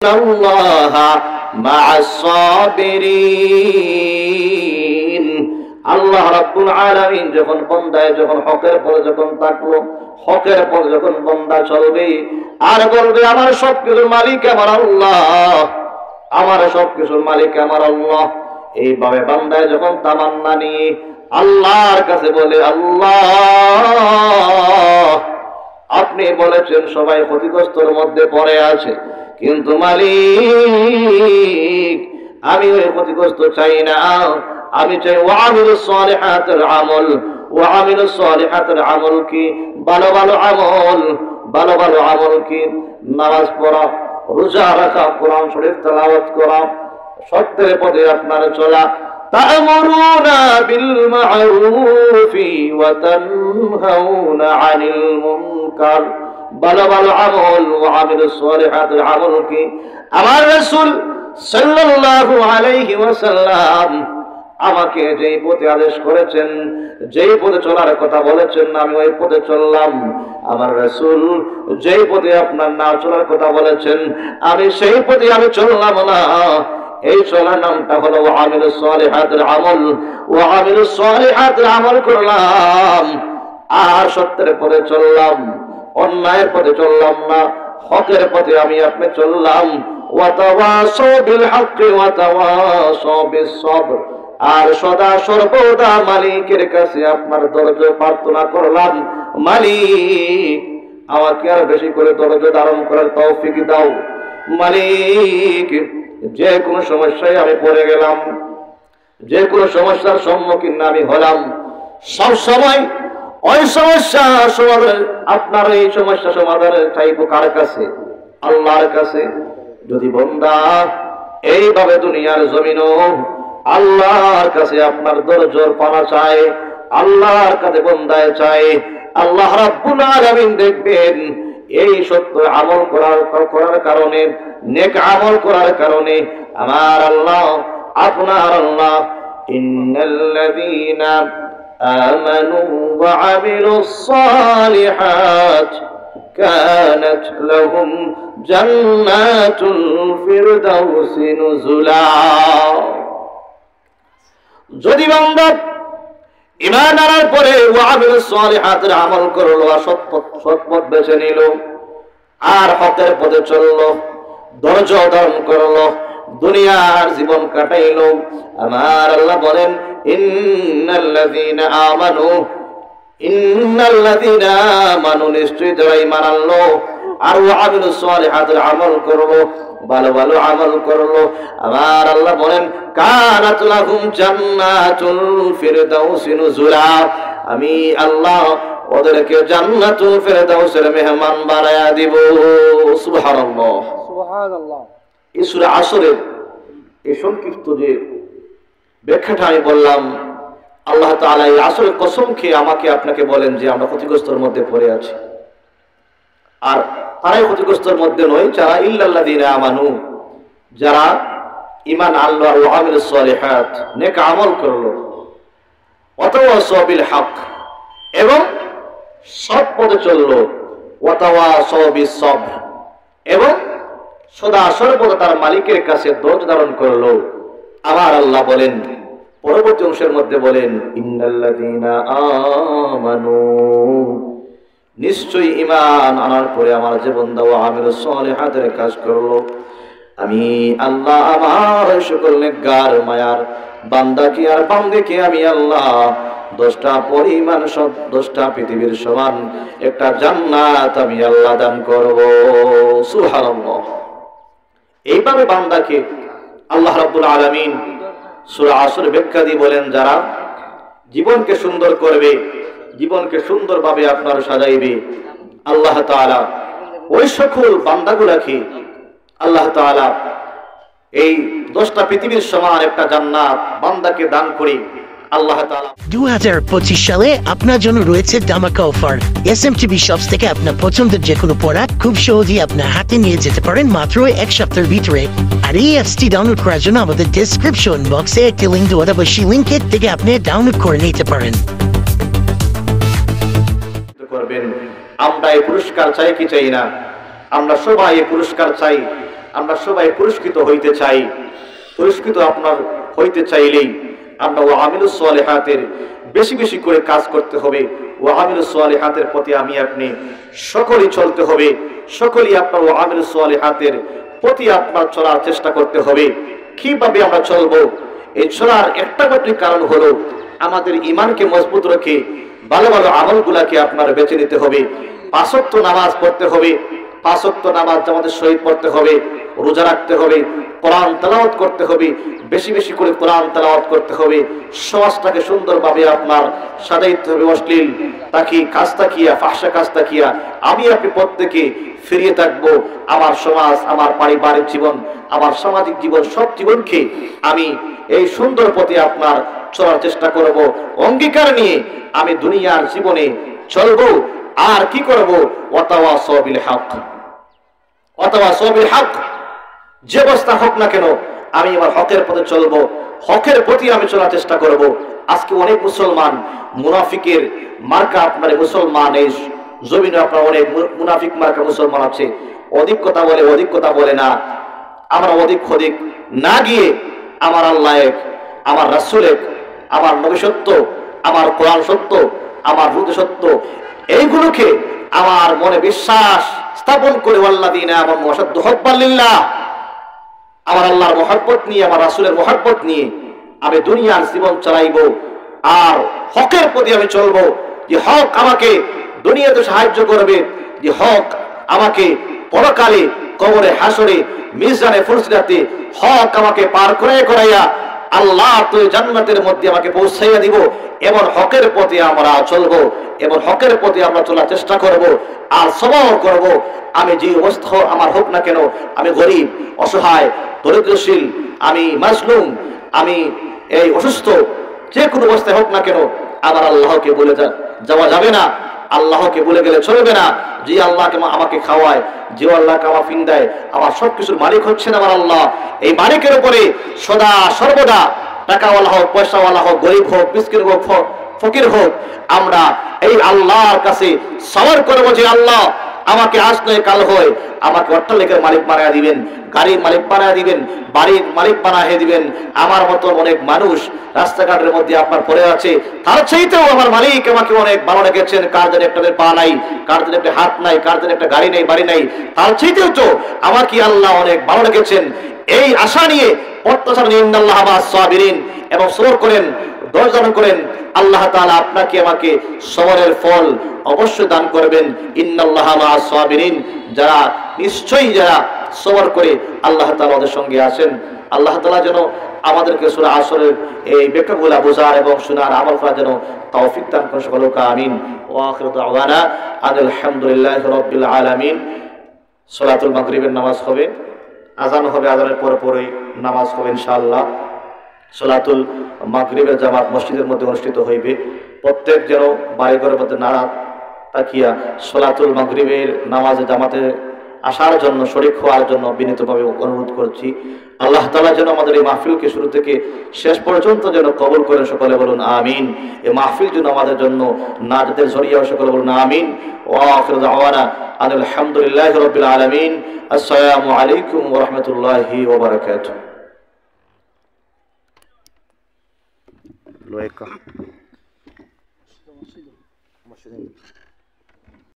আল্লাহা মা'আস Saverin. আল্লাহ রাব্বুল আলামিন যখন বান্দায় যখন হকের পথে যখন তাকলো, হকের পথে যখন বান্দা চলবে আর বলবে আমার সবকিছুর মালিক আমার আল্লাহ, আমার সবকিছুর মালিক আমার আল্লাহ, এইভাবে বান্দায় যখন তামান্না নিয়ে আল্লাহর কাছে বলে, আল্লাহ আপনি বলেছেন সবাই ক্ষতিগ্রস্তর মধ্যে পড়ে আছে, কিন্তু মালিক আমি ওই ক্ষতিগ্রস্ত চাই না, আমি চাই ওয়ামিলুস সালিহাতের আমল। ওয়ামিলুস সালিহাতের আমল কি? ভালো ভালো আমল। ভালো ভালো আমল কি? নামাজ পড়া, রোজা রাখা, কোরআন শরীফ তেলাওয়াত করা, সত্যের পথে আপনার চলা। তা'মুরুনা বিল মা'রুফি ওয়া তানহাউনা আনিল মুনকার। ভালো ভালো আমল, ওয়ামিলুস সালিহাতের আমল কি? আমার রাসূল সাল্লাল্লাহু আলাইহি ওয়াসাল্লাম আমাকে যেই পথে আদেশ করেছেন, যেই পথে চলার কথা বলেছেন, আমি ওই পথে চললাম। আমার রাসূল যেই পথে আপনার না চলার কথা বলেছেন, আমি সেই পথে আমি চললাম না। এই চলার নামটা হলো ওয়ামিলুস সালিহাতের আমল। ওয়ামিলুস সালিহাতের আমল করলাম আর সত্যের পথে চললাম, অন্যায়ের পথে চললাম না, হকের পথে আমি আপনি চললাম। ওয়া তাওয়াসাউ বিল হক্কি ওয়া তাওয়াসাউ বিস সবর। আর সদা সর্বদা মালিকের কাছে আপনার ধৈর্য প্রার্থনা করলাম, মালিক আমাকে আর বেশি করে ধৈর্য ধারণ করার তৌফিক দাও। মালিক যে কোনো সমস্যায় আমি পড়ে গেলাম, যে কোনো সমস্যার সম্মুখীন আমি হলাম, সব সময় ওই সমস্যা সমাধান, আপনার এই সমস্যা সমাধানের চাইবো কার কাছে? আল্লাহর কাছে। যদি বান্দা এইভাবে দুনিয়ার জমিনও আল্লাহর কাছে আপনার দরজোর পানা চায়, আল্লাহর কাছে বান্দায় চায়, আল্লাহ রাব্বুল আলামিন দেখবেন এই সত্য আমল করার কারণে, নেক আমল করার কারণে আমার আল্লাহ, আপনার আল্লাহ ইন্নাল্লাযীনা আমানু ওয়া আমিলুস সালিহাত কানাত লাহুম জান্নাতুল ফিরদাউসি নুজুলা। যদি বান্দা ঈমান আনার পরে ওয়া আমিলুস সালিহাতের আমল করলো, সৎ পথ বেছে নিল আর হকের পথে চললো, ধৈর্য ধারণ করলো, দুনিয়ার জীবন কাটাইলো, আমার আল্লাহ বলেন ইন্নাল্লাযীনা আমানু নিশ্চয়ই যারা ঈমান আনলো আর ওয়া আমিলুস সালিহাতের আমল করলো, ভালো ভালো আমল করলো, আমার আল্লাহ বলেন কানাত লাহুম জান্নাতুল ফিরদাউসি নুজুলা। আমি আল্লাহ ওদেরকে জান্নাতুল ফিরদাউসের মেহমান বানায়া দিব। সুবহানাল্লাহ, সুবহানাল্লাহ। এই সূরা আসরের এই সংক্ষিপ্ত যে ব্যাখ্যাটা আমি বললাম, আল্লাহ তাআলা এই আসরের কসম খেয়ে আমাকে আপনাকে বলেন যে আমরা ক্ষতিগ্রস্তর মধ্যে পড়ে আছি। আর তারাই ক্ষতিগ্রস্তর মধ্যে নয় যারা ইল্লাল্লাযীনা আমানু, যারা ঈমান আনলো আর ওয়া আমিলুস সালিহাত, নেক আমল করলো, ওয়া তাওয়াসাউ বিল হক, এবং সৎ পথে চললো, ওয়া তাওয়াসাউ বিস সবর, এবং সদা সর্বদা তার মালিকের কাছে ধৈর্য ধারণ করলো। আমার আল্লাহ বলেন পরবর্তী অংশের মধ্যে বলেন ইন্নাল্লাযীনা আমানু, নিশ্চয়ই ঈমান আনার পরে আমার যে বান্দা ওয়া আমিলুস সালিহাতের কাজ করলো, আমি আল্লাহ আমার সকল নেককার মায়ার বান্দাকে আর বান্দিকে আমি আল্লাহ 10টা পরিমাণ, 10টা পৃথিবীর সমান একটা জান্নাত আমি আল্লাহ দান করব। সুবহানাল্লাহ। এইভাবে বান্দাকে আল্লাহ রাব্বুল আলামিন সূরা আসর ব্যাখ্যা দিয়ে বলেন যারা জীবনকে সুন্দর করবে, জীবনকে সুন্দরভাবে আপনার সাজাইবে, আল্লাহ তাআলা ওই সকল বান্দাগুলোকে আল্লাহ তাআলা এই 10টা পৃথিবীর সমান একটা জান্নাত বান্দাকে দান করে আল্লাহ তাআলা 2025 সালে আপনার জন্য রয়েছে ধামাকা অফার। এসএমটিভি শপস থেকে আপনার পছন্দের যে কোনো প্রোডাক্ট খুব সহজেই আপনার হাতে নিয়ে যেতে পারেন মাত্র 1 সপ্তাহের ভিতরে। আর এই অ্যাপসটি ডাউনলোড করার জন্য আমাদের ডেসক্রিপশন বক্সে একটি লিংক দেওয়া থাকবে, সেই লিংকের থেকে আপনি ডাউনলোড করে নিতে পারেন। করবেন। আমরা এই পুরস্কার চাই কি চাই না? আমরা সবাই এই পুরস্কার চাই। আমরা সবাই পুরস্কৃত হইতে চাই। পুরস্কৃত আপনার হইতে চাইলেই আমরা ওয়ামিলুস সালিহাতের বেশি বেশি করে কাজ করতে হবে। ওয়ামিলুস সালিহাতের প্রতি আমি আপনি সকলেই চলতে হবে। সকলেই আপনার ওয়ামিলুস সালিহাতের প্রতি আপনার চলার চেষ্টা করতে হবে। কিভাবে আমরা চলবো? এই চলার একটা মাত্র কারণ হলো আমাদের ঈমানকে মজবুত রেখে ভালো ভালো আমলগুলাকে আপনার বেছে নিতে হবে। 5 ওয়াক্ত নামাজ পড়তে হবে, 5 ওয়াক্ত নামাজ জামাতের সহিত পড়তে হবে, রোজা রাখতে হবে, কোরআন তেলাওয়াত করতে হবে, বেশি বেশি করে কোরআন তেলাওয়াত করতে হবে। সমাজটাকে সুন্দরভাবে আপনার সাজাইতে হবে। অশ্লীল তাকিয়া কাজ তাকিয়া ফাহশা কাজ তাকিয়া আমি আপনি প্রত্যেকে ফিরিয়ে থাকবো। আমার সমাজ, আমার পারিবারিক জীবন, আমার সামাজিক জীবন, সব জীবনকে আমি এই সুন্দর পথে আপনার চলার চেষ্টা করব। অঙ্গীকার নিয়ে আমি দুনিয়ার জীবনে চলবো। আর কি করব? ওয়াতাওয়াসাউ বিল হক, ওয়াতাওয়াসাউ বিল হক। যে অবস্থা হোক না কেন আমি আমার হকের পথে চলবো, হকের প্রতি আমি চলার চেষ্টা করব। আজকে অনেক মুসলমান মুনাফিকের মার্কা আপনার মুসলমান, এই জমিনে আপনার অনেক মুনাফিক মার্কা মুসলমান আছে। অধিক কথা বলে, অধিক কথা বলে না। আমরা অধিক অধিক না গিয়ে আমার আল্লাহ এক, আমার রাসূল এক, আমার নবী সত্য, আমার কোরআন সত্য, আমার রূহ সত্য, এইগুলোকে আমার মনে বিশ্বাস স্থাপন করে ওয়াল্লাযীনা আমানু আশাদ্দু হুব্বান লিল্লাহ, আমার আল্লাহর মহব্বত নিয়ে, আমার রাসূলের মহব্বত নিয়ে আমি দুনিয়ার জীবন চালাইবো। আর হকের প্রতি আমি চলবো। যে হক আমাকে দুনিয়াতে সাহায্য করবে, যে হক আমাকে পরকালে কবরে হাসরে মিজানে ফুরসিরাতে হক আমাকে পার করাইয়া আল্লাহ তো জান্নাতের মধ্যে আমাকে পৌঁছাইয়া দিব। এমন হকের পথে আমরা চলবো, এবং হকের পথে আমরা চলার চেষ্টা করব। আর সবর করব। আমি যে অবস্থা আমার হোক না কেন, আমি গরিব, অসহায়, দরিদ্রশীল, আমি মাজলুম, আমি এই অসুস্থ, যে কোনো অবস্থায় হোক না কেন আমার আল্লাহকে বলে যাওয়া যাবে না। আল্লাহকে বলে গেলে চলবে না। যে আল্লাহকে আমাকে খাওয়ায়, যে আল্লাহকে আমার ফিন দেয়, আমার সবকিছুর মালিক হচ্ছেন আমার আল্লাহ। এই মালিকের উপরে সদা সর্বদা টাকাওয়ালা হোক, পয়সাওয়ালা হোক, গরিব হোক, মিসকিন হোক, ফকির হোক, আমরা এই আল্লাহর কাছে সওয়াল করব যে আল্লাহ আমাকে আজ নয় কাল হয় আমাকে অট্টালিকার মালিক বানায় দিবেন, গাড়ির মালিক বানায় দিবেন, বাড়ির মালিক বানায় দিবেন। আমার মতো অনেক মানুষ রাস্তাঘাটের মধ্যে আপনার পড়ে আছে, তার চাইতেও আমার মালিক আমাকে অনেক ভালো রেখেছেন। কার জন্য একটা পা নাই, কার জন্য একটা হাত নাই, কার জন্য একটা গাড়ি নেই, বাড়ি নাই, তার চাইতেও তো আমাকে আল্লাহ অনেক ভালো রেখেছেন। এই আশা নিয়ে প্রত্যাশা নিয়ে ইন্নাল্লাহা মা'আস সাবিরিন, এবং সবর করেন, ধৈর্য ধারণ করেন। আল্লাহ তাআলা আপনাকে আমাকে সবরের ফল অবশ্যই দান করবেন। ইন্নাল্লাহা মা'আস সাবিরিন, যারা নিশ্চয়ই যারা সবর করে আল্লাহ তাআলা ওদের সঙ্গে আছেন। আল্লাহ তাআলা যেন আমাদেরকে সূরা আসরের এই ব্যাখ্যাগুলো বোঝার এবং শোনার আমল করার যেন তৌফিক দান করেন। সকলকে আমিন। ওয়া আখিরু দাওয়ানা আলহামদুলিল্লাহি রাব্বিল আলামিন। সালাতুল মাগরিবের নামাজ হবে, আজান হবে, আজানের পরে পরে নামাজ হবে ইনশাআল্লাহ। সালাতুল মাগরিবের জামাত মসজিদের মধ্যে অনুষ্ঠিত হইবে। প্রত্যেক যেন বাড়িঘরের মধ্যে নাড়া তাকিয়া সালাতুল মাগরিবের নামাজে জামাতে আসার জন্য, শরীক হওয়ার জন্য বিনীতভাবে অনুরোধ করছি। আল্লাহ তাআলা যেন আমাদের এই মাহফিলকে শুরু থেকে শেষ পর্যন্ত যেন কবুল করেন। সকলে বলুন আমিন। এই মাহফিল যেন আমাদের জন্য নাজাতের জরিয়া, সকলে বলুন আমিন। ওয়া আখিরু দাওয়ানা আলহামদুলিল্লাহি রাব্বিল আলামিন। আসসালামু আলাইকুম ওয়া রাহমাতুল্লাহি ওয়া বারাকাতুহু।